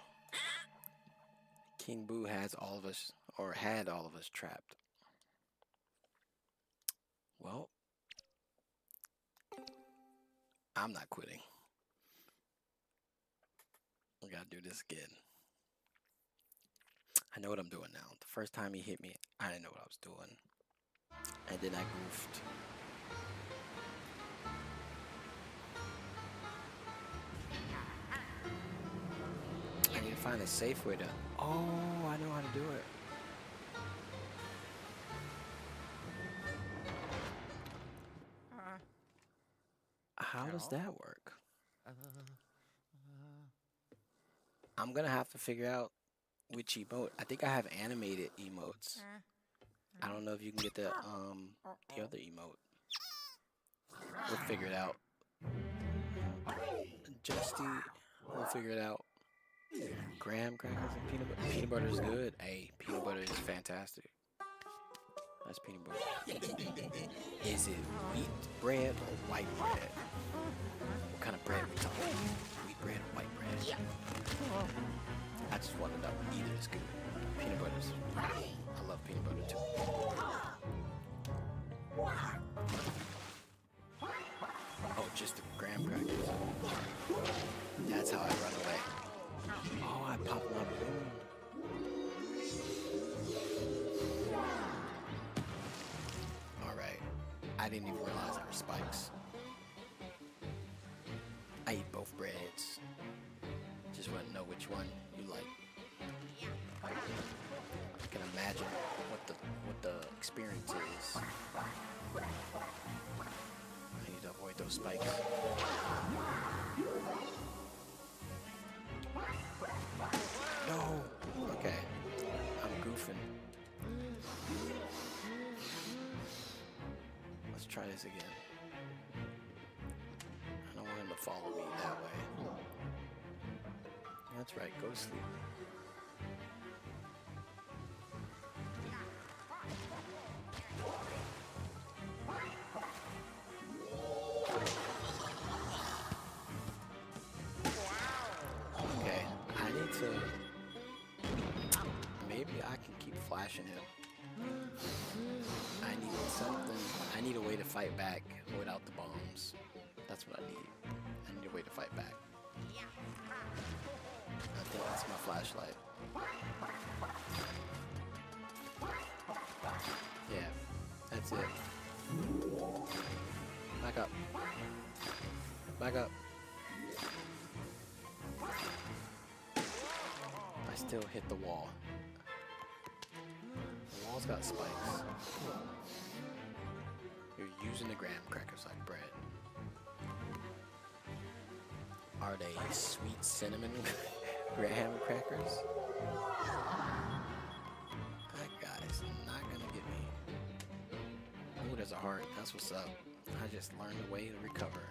King Boo has all of us, or had all of us trapped. Well, I'm not quitting. We gotta do this again. I know what I'm doing now. The first time he hit me, I didn't know what I was doing. And then I goofed. I need to find a safe way to... Oh, I know how to do it. How does that work? I'm gonna have to figure out which emote. I think I have animated emotes. I don't know if you can get the other emote. We'll figure it out. Justy, we'll figure it out. Graham crackers and peanut butter. Peanut butter is good. Hey, peanut butter is fantastic. That's peanut butter. Is it wheat bread or white bread? What kind of bread we talking? Wheat bread or white bread? I just want to know. Either is good. Peanut butter's. I love peanut butter too. Oh, just the graham crackers. That's how I run away. Oh, I popped my balloon. Alright. I didn't even realize there were spikes. I eat both breads. Just want to know which one you like. I can imagine what the experience is. I need to avoid those spikes. No! Okay. I'm goofing. Let's try this again. I don't want him to follow me that way. That's right, go to sleep. Okay, I need to... Maybe I can keep flashing him. I need something... I need a way to fight back without the bombs. That's what I need. I need a way to fight back. I think that's my flashlight. Yeah, that's it. Back up. Back up. I still hit the wall. The wall's got spikes. You're using the graham crackers like bread. Are they sweet cinnamon graham crackers? That guy's not gonna get me. Oh, there's a heart. That's what's up. I just learned a way to recover.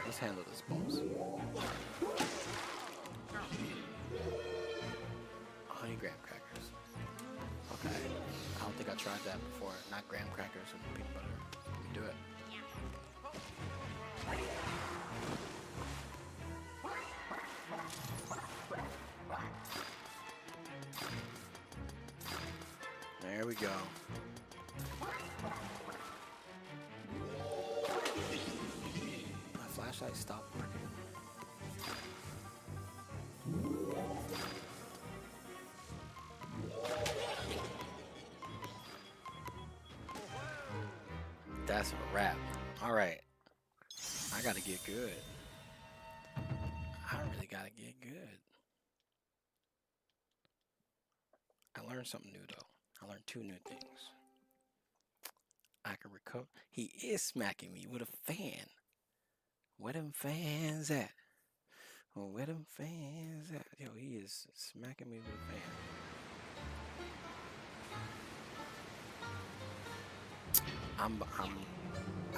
Let's handle this, boss. Honey graham crackers. Okay. I don't think I tried that before. Not graham crackers and peanut butter. Let me do it. There we go. My flashlight stopped working. That's a wrap. Alright. I gotta get good. I really gotta get good. I learned something new though. I learned 2 new things. I can recover. He is smacking me with a fan. Where them fans at? Oh, where them fans at? Yo, he is smacking me with a fan.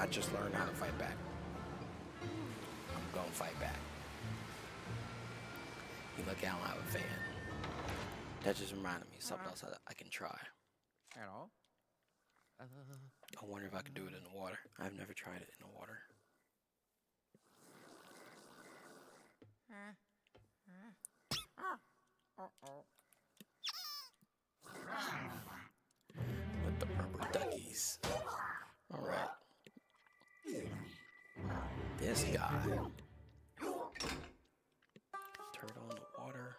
I just learned how to fight back. I'm gonna fight back. You look, I don't have a fan. That just reminded me of something else I can try. Hello? I wonder if I can do it in the water. I've never tried it in the water. With the rubber duckies. Alright. This guy. Turtle in the water.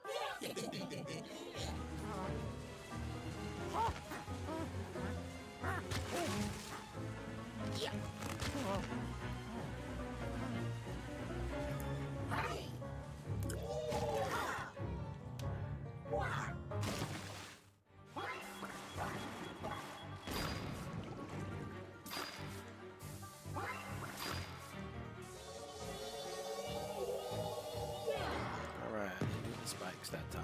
Alright, I didn't do the spikes that time.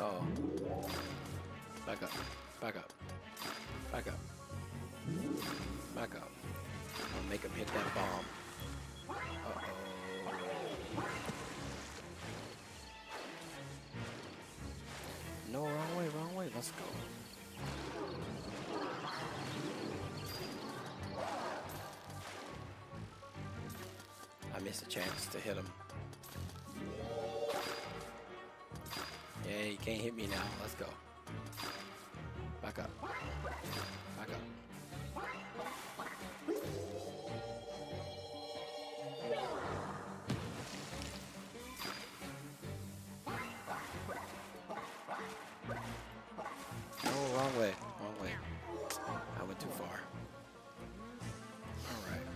Oh. Back up. Back up. Back up. Back up. I'll make him hit that bomb. Uh-oh. No, wrong way, wrong way. Let's go. I missed a chance to hit him. Yeah, you can't hit me now. Let's go. Back up. Back up. Oh, wrong way. Wrong way. I went too far. Alright.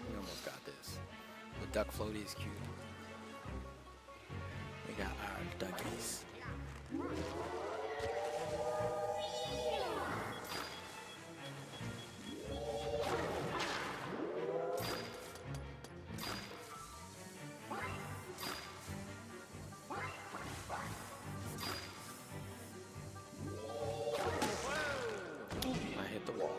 We almost got this. The duck floaty is cute. We got our duckies. I hit the wall.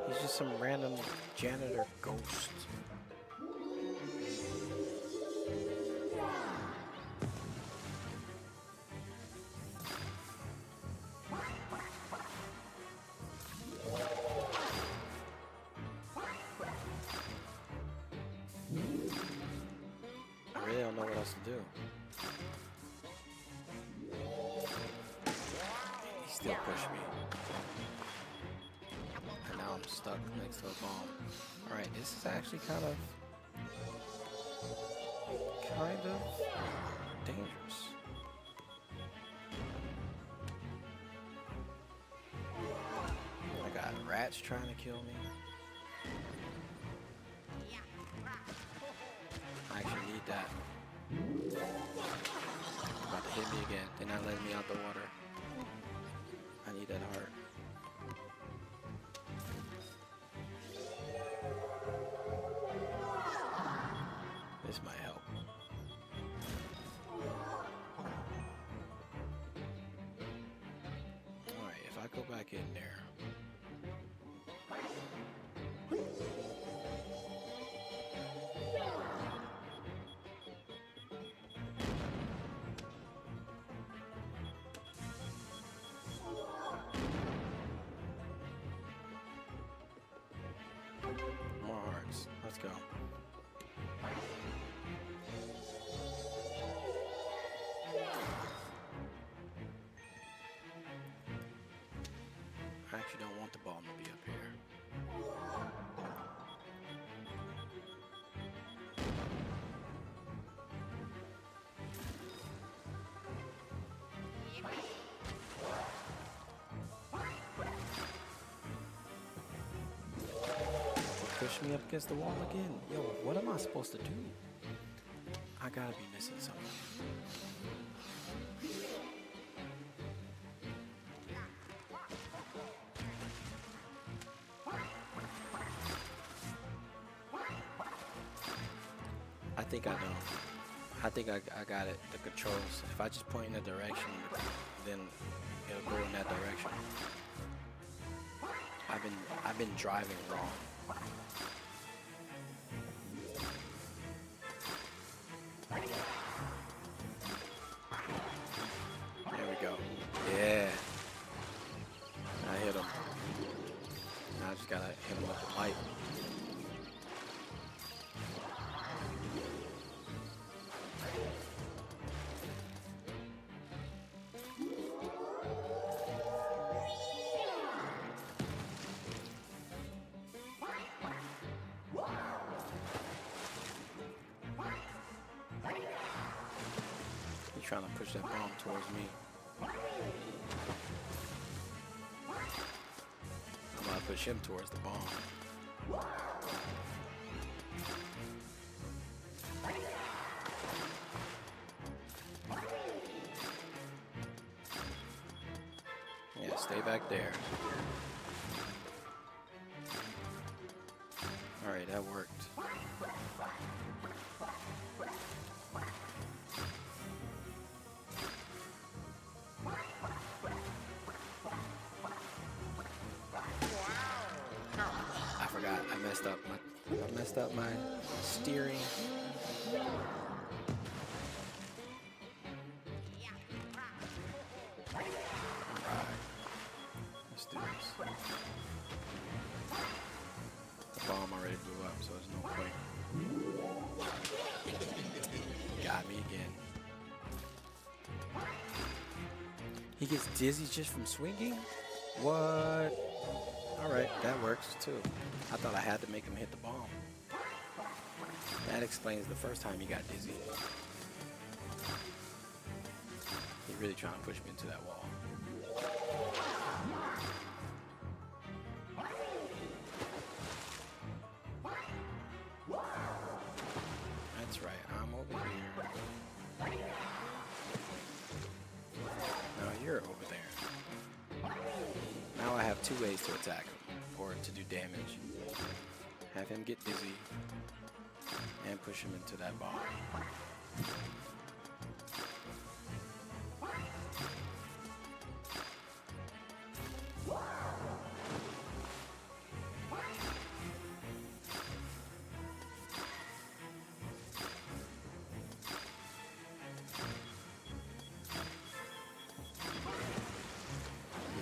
He's just some random janitor ghost. I really don't know what else to do. He still pushed me. And now I'm stuck next to a bomb. Alright, this is actually kind of dangerous. I got rats trying to kill me. I actually need that. About to hit me again. They're not letting me out the water. I need that heart. This might help. Alright, if I go back in there. More hearts. Let's go. I actually don't want the bomb to be up here. Push me up against the wall again. Yo, what am I supposed to do? I gotta be missing something. think I know. I think I got it. The controls. If I just point in a direction, then it'll go in that direction. I've been driving wrong. There we go. Yeah. I hit him. Now I just gotta hit him with the light. He's trying to push that bomb towards me. I'm gonna push him towards the bomb. Yeah, stay back there. Alright, that worked. I forgot. I messed up my steering. Alright. Let's do this. The bomb already blew up, so there's no point. Got me again. He gets dizzy just from swinging? What? Alright, that works too. I thought I had to make him hit the bomb. That explains the first time he got dizzy. He's really trying to push me into that wall. That's right, I'm over here. Now you're over there. Now I have two ways to attack him, or to do damage. Have him get dizzy, and push him into that bomb.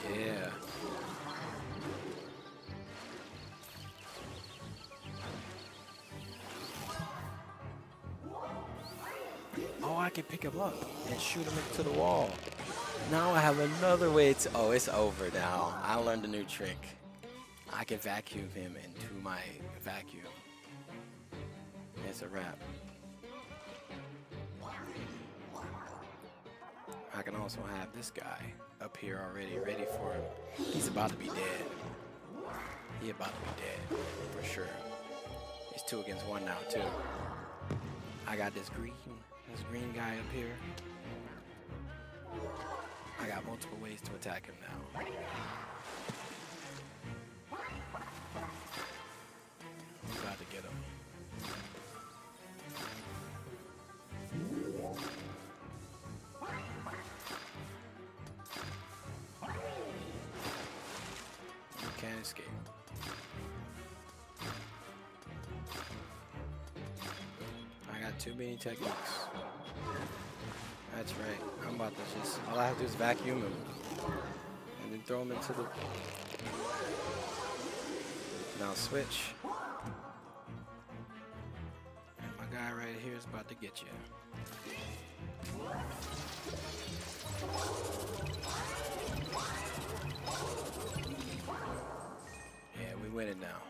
Yeah. Oh, I can pick him up and shoot him into the wall. Now I have another way to... Oh, it's over now. I learned a new trick. I can vacuum him into my vacuum. It's a wrap. I can also have this guy up here already ready for him. He's about to be dead. He about to be dead, for sure. It's 2 against 1 now, too. I got this green guy up here. I got multiple ways to attack him now. I'm about to get him. You can't escape. I got too many techniques. That's right. I'm about to just... All I have to do is vacuum him. And then throw him into the... Now switch. And my guy right here is about to get you. Yeah, we winning now.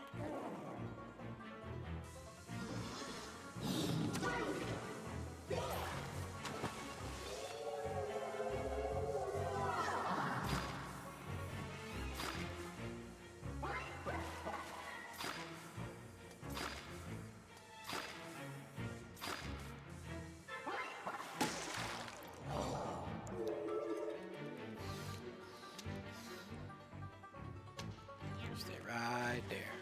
Stay right there.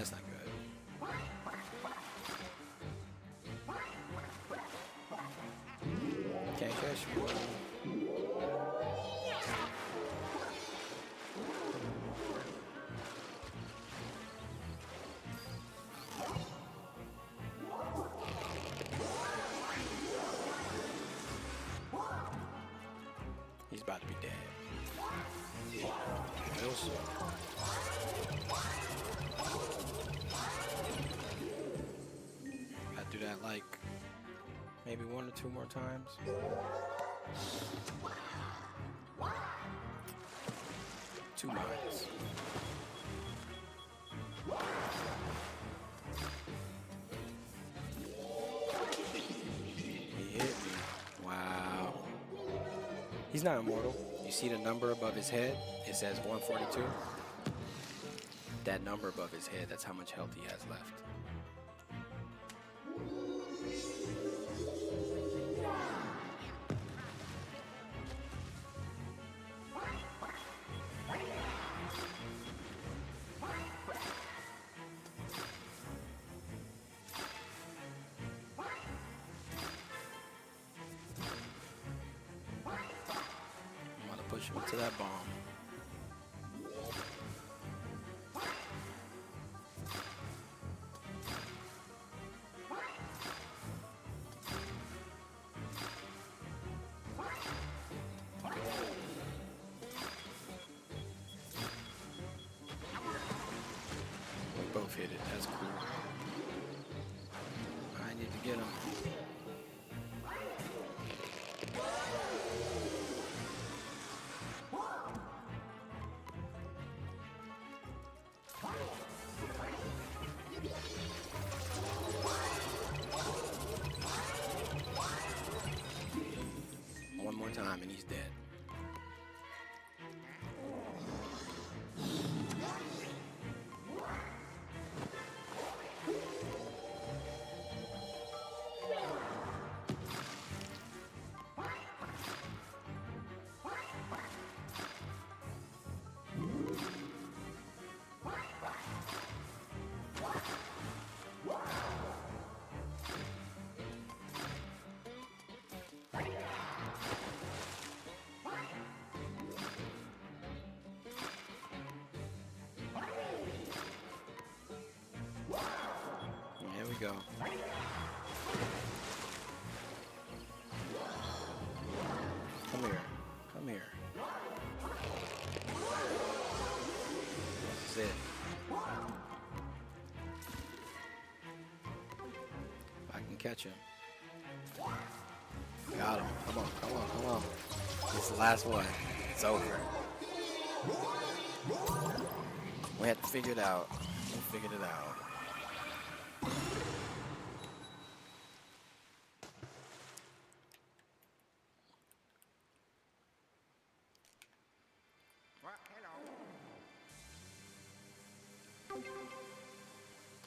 That's not good. Can't catch me. He's about to be dead. Real soon. Gotta do that like maybe 1 or 2 more times. 2 mines. He hit me. Wow. He's not immortal. You see the number above his head? It says 142. That number above his head, that's how much health he has left. Push him into that bomb. We both hit it. That's cool. I need to get him. One more time and he's dead. Here we go. Come here. Come here. This is it. If I can catch him. Got him. Come on, come on, come on. This is the last one. It's over. We had to figure it out. We figured it out.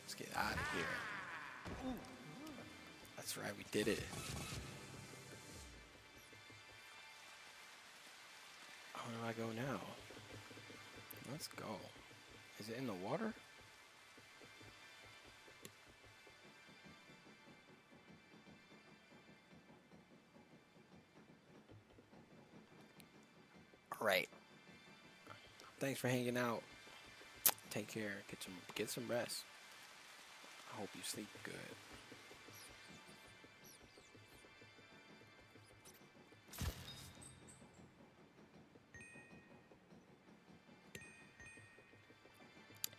Let's get out of here. That's right, we did it. Where do I go now? Let's go. Is it in the water? All right. Thanks for hanging out. Take care. Get some rest. I hope you sleep good.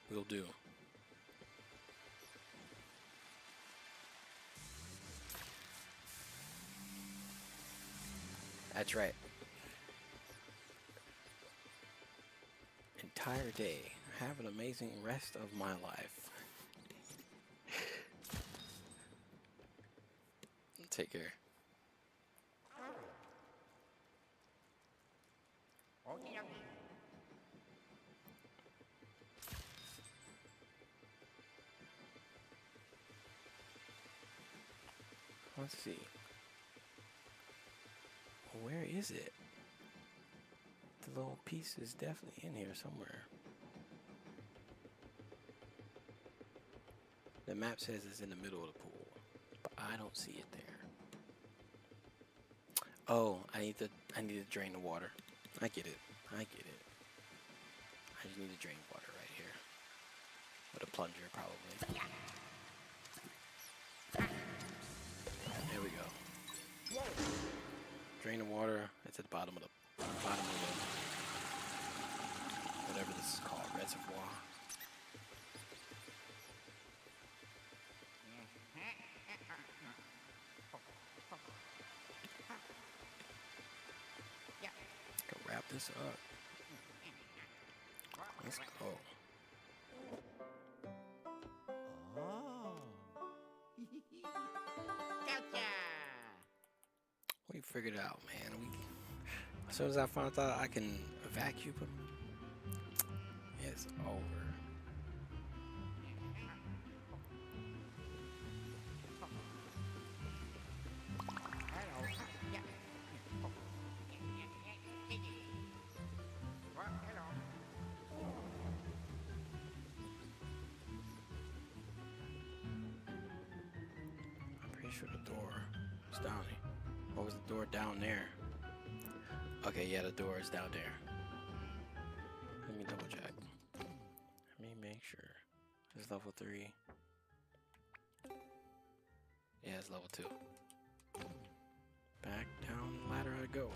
Will do. That's right. Entire day. Have an amazing rest of my life. Take care. Let's see. Where is it? The little piece is definitely in here somewhere. The map says it's in the middle of the pool, but I don't see it there. Oh, I need to drain the water. I get it. I get it. I just need to drain water right here. With a plunger, probably. There we go. Drain the water. It's at the bottom of the whatever this is called, reservoir. Go wrap this up. Let's go. We figured it out, man. As soon as I found out I can vacuum them, it's over. I'm pretty sure the door is down here. What was the door down there? Okay, yeah, the door is down there. Let me double check. Let me make sure. It's level 3. Yeah, it's level 2. Back down the ladder I go.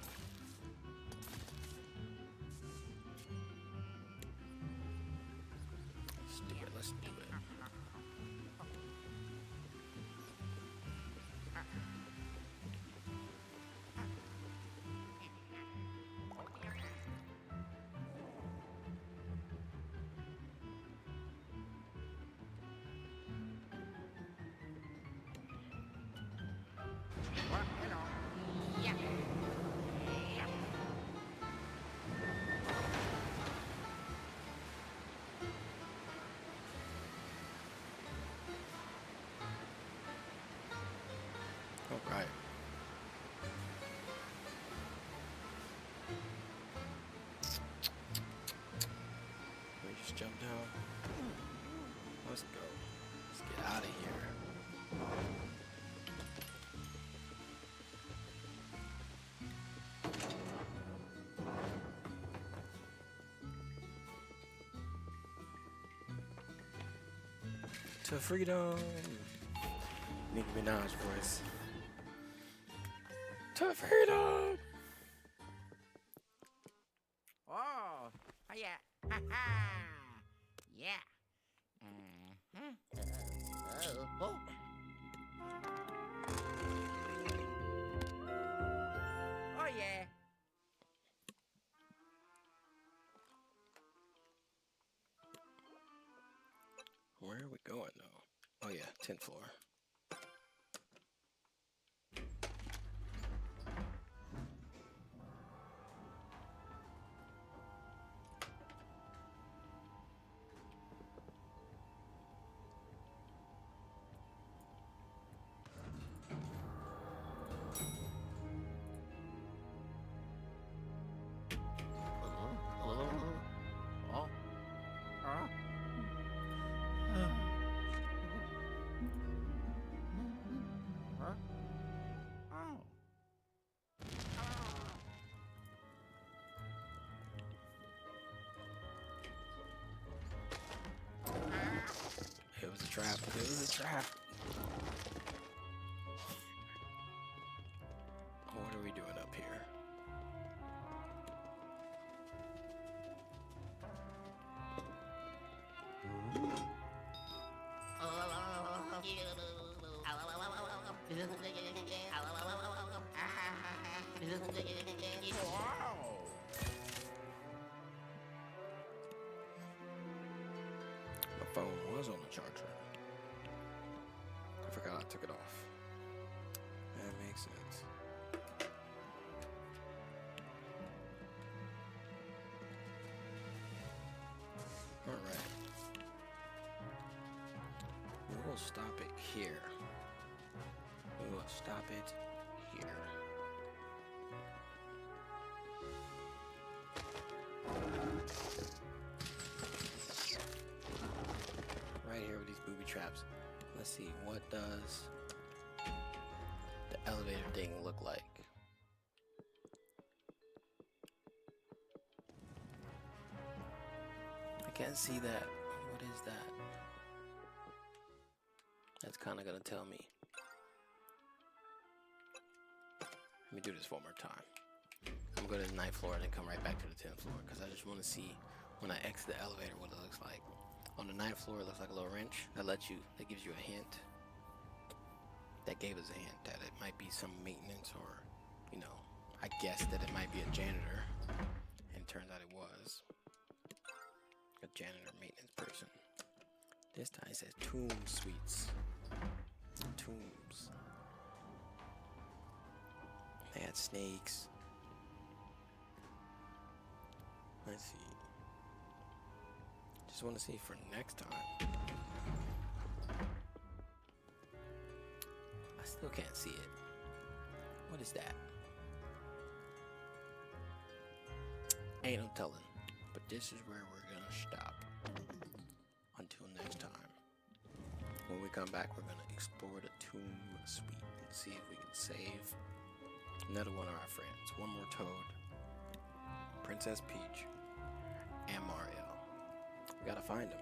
Let's do it. All right. We just jump down. Let's go. Let's get out of here. To freedom. Nicki Minaj voice. To freedom. Oh, yeah. Ha ha. Yeah. Oh. Oh, yeah. Where are we going though? Oh yeah, 10th floor. It was a trap. It was a trap. What are we doing up here? My phone was on the charger. I forgot I took it off. That makes sense. Alright. We'll stop it here. We will stop it here. Right here with these booby traps. does the elevator thing look like? I can't see that. What is that? That's kind of gonna tell me. Let me do this one more time. I'm gonna go to the 9th floor and then come right back to the 10th floor because I just want to see when I exit the elevator what it looks like. On the 9th floor, it looks like a little wrench. That gives you a hint. That gave us a hint that it might be some maintenance or, you know, I guessed that it might be a janitor. And it turns out it was a janitor maintenance person. This time it says Tomb Suites. Tombs. They had snakes. Let's see. Just want to see for next time. I still can't see it. What is that? Ain't no telling. But this is where we're gonna stop. Until next time. When we come back, we're gonna explore the Tomb Suite and see if we can save another one of our friends. One more Toad, Princess Peach, and Mario. We gotta find them.